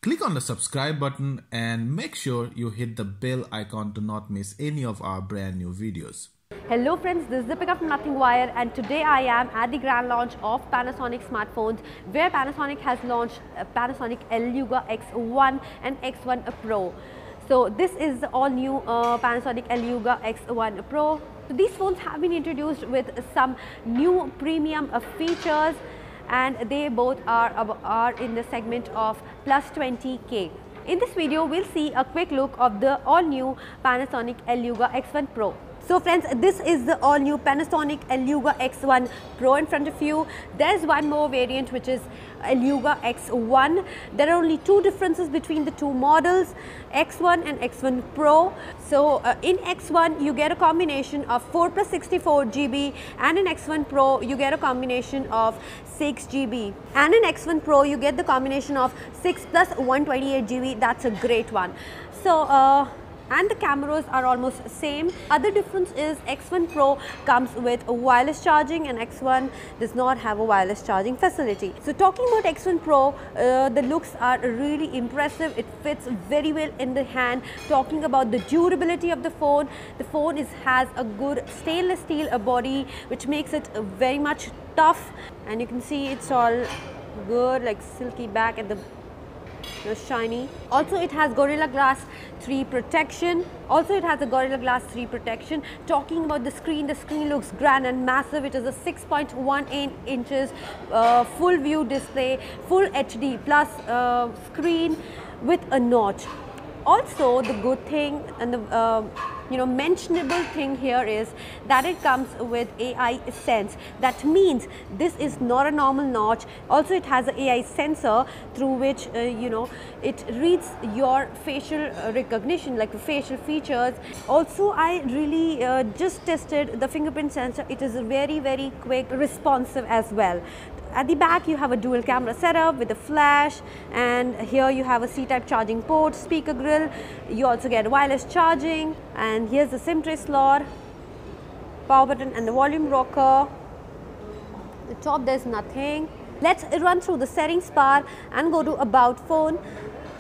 Click on the subscribe button and make sure you hit the bell icon to not miss any of our brand new videos. Hello friends, this is Deepika from Nothing Wire, and today I am at the grand launch of Panasonic smartphones, where Panasonic has launched Panasonic Eluga X1 and X1 Pro. So this is the all new Panasonic Eluga X1 Pro. So these phones have been introduced with some new premium features, and they both are in the segment of plus 20K. In this video, we'll see a quick look of the all new Panasonic Eluga X1 Pro. So friends, this is the all new Panasonic Eluga X1 Pro in front of you. There's one more variant which is Eluga X1. There are only two differences between the two models, X1 and X1 Pro. So in X1 you get a combination of 4 plus 64 GB, and in X1 Pro you get a combination of 6 GB, and in X1 Pro you get the combination of 6 plus 128 GB. That's a great one. So and the cameras are almost same. Other difference is X1 Pro comes with a wireless charging and X1 does not have a wireless charging facility. So talking about X1 Pro, the looks are really impressive. It fits very well in the hand. Talking about the durability of the phone has a good stainless steel body, which makes it very much tough, and you can see it's all good, like silky back at the shiny. Also it has Gorilla Glass 3 protection. Talking about the screen looks grand and massive. It is a 6.18 inches full view display, full HD plus screen with a notch. Also the good thing and the mentionable thing here is that it comes with AI sense. That means this is not a normal notch. Also it has an AI sensor through which it reads your facial recognition, like the facial features. Also I really just tested the fingerprint sensor. It is very quick, responsive as well. At the back you have a dual camera setup with a flash, and here you have a C-type charging port, speaker grill. You also get wireless charging, and here's the SIM tray slot, power button and the volume rocker. The top there's nothing. Let's run through the settings bar and go to about phone.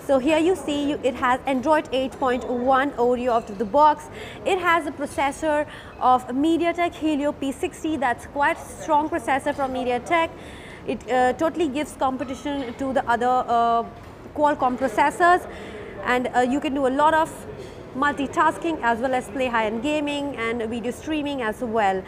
So here you see it has Android 8.1 Oreo out of the box. It has a processor of MediaTek Helio P60. That's quite strong processor from MediaTek. It totally gives competition to the other Qualcomm processors, and you can do a lot of multitasking as well as play high-end gaming and video streaming as well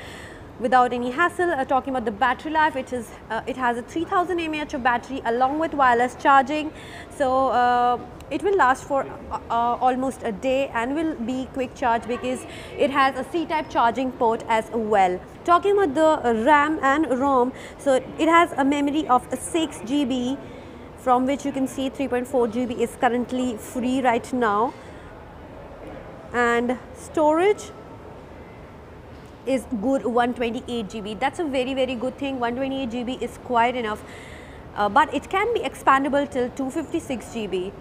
without any hassle. Talking about the battery life, it has a 3000 mAh battery along with wireless charging. So it will last for almost a day and will be quick charge because it has a C-type charging port as well. Talking about the RAM and ROM, so it has a memory of 6 GB, from which you can see 3.4 GB is currently free right now, and storage is good 128 GB. That's a very good thing. 128 GB is quite enough, but it can be expandable till 256 GB.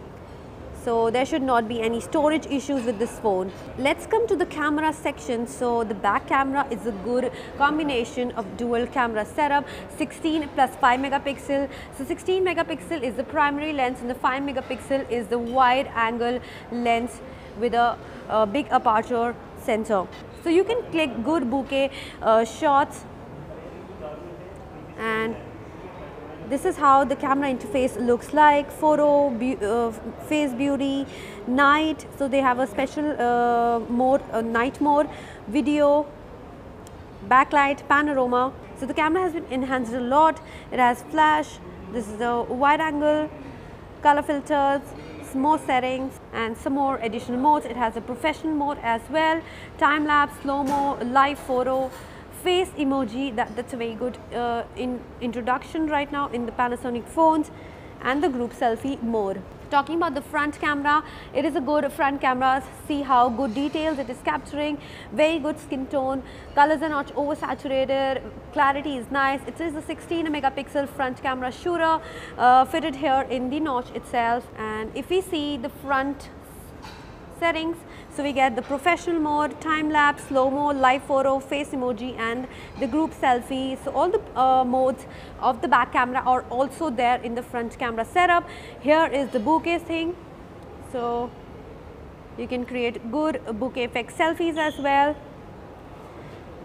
So there should not be any storage issues with this phone. Let's come to the camera section. So the back camera is a good combination of dual camera setup, 16 plus 5 megapixel. So 16 megapixel is the primary lens and the 5 megapixel is the wide angle lens with a big aperture sensor. So you can click good bokeh shots, and this is how the camera interface looks like. Photo, face beauty, night. So they have a special mode, night mode, video, backlight, panorama. So the camera has been enhanced a lot. It has flash. This is the wide angle, color filters, more settings and some more additional modes. It has a professional mode as well, time lapse, slow-mo, live photo, face emoji. That's a very good introduction right now in the Panasonic phones, and the group selfie mode. Talking about the front camera, it is a good front camera. See how good details it is capturing, very good skin tone, colors are not oversaturated, clarity is nice. It is a 16 megapixel front camera shooter fitted here in the notch itself. And if we see the front settings, So we get the professional mode, time lapse, slow mo, live photo, face emoji, and the group selfie. So all the modes of the back camera are also there in the front camera setup. Here is the bokeh thing. So you can create good bokeh effect selfies as well.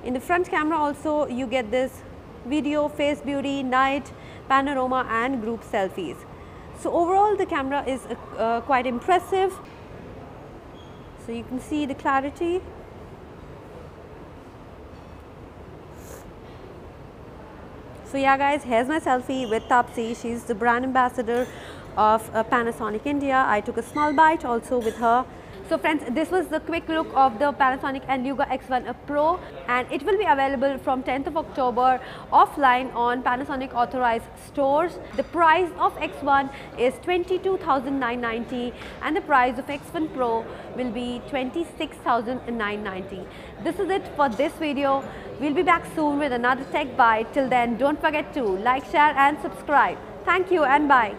In the front camera also you get this video, face beauty, night, panorama, and group selfies. So overall the camera is quite impressive. So you can see the clarity. So yeah guys, here's my selfie with Taapsee. She's the brand ambassador of Panasonic India. I took a small bite also with her. So friends, this was the quick look of the Panasonic Eluga X1 Pro, and it will be available from 10th of October offline on Panasonic authorized stores. The price of X1 is 22,990 and the price of X1 Pro will be 26,990. This is it for this video. We'll be back soon with another tech bite. Till then, don't forget to like, share and subscribe. Thank you and bye.